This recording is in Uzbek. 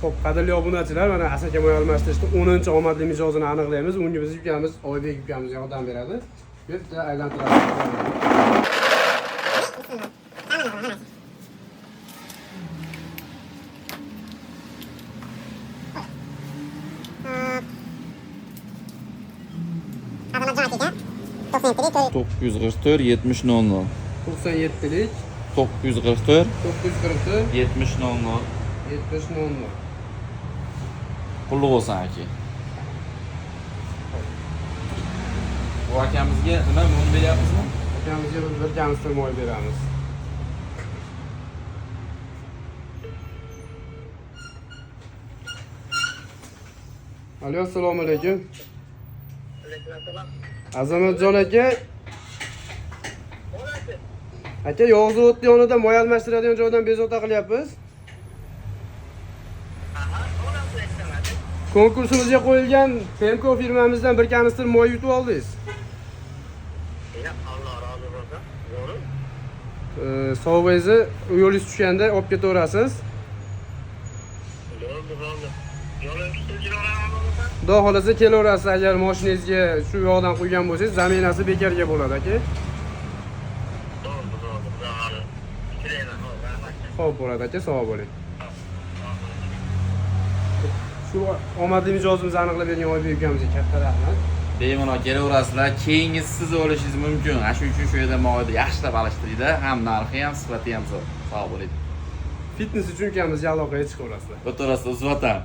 Xo'p, qadrli obunachilar, mana Asaka moy almashtirishda 10-omadli mijozini aniqlaymiz. Unga biz ukamiz, Oybek ukamiz yordam beradi. Bu yerda aylantiramiz. Dokuz yüz kırk dört, 70 00. 97lik 944 944 70 00. 70 00. Qulluq bo'lsin aka. Bu akamizga nima mo'l beryapsizmi? Akamizga biz bir kanister moy beramiz. Alo, assalomu alaykum. Azamatjon aka. Aka, Yog'izobod yonida moy almashtiradigan joydan bezovta qilyapmiz. Konkursimizga qo'yilgan Femco firmamizdan bir kanister moy yutib oldingiz. Allah razı olsun. Doğru. Sovg'angizni yo'lingiz tushganda olib ketaverasiz. Doğru. Yolun üstüne oradan Xudo xolasa kelaverasiz, agar mashinangizga shu yoqdan qo'ygan bo'lsangiz, zaminasi bekarga bo'ladi aka. Doğru. Bitireyim. Xo'p bo'ladi aka, sog' bo'ling. Shu omadli mijozimizni aniqlab bergan Oybek ukamizga katta rahmat. Bemalol kelaverasizlar. Keyingi siz olishingiz mumkin. Shuning uchun shu yerda moyni yaxshilab alishtirishda ham narxi ham, sifati ham sog' bo'ling. Fitness uchun ukamizga aloqaga chiqaverasizlar. O'tirasiz, uzvatam.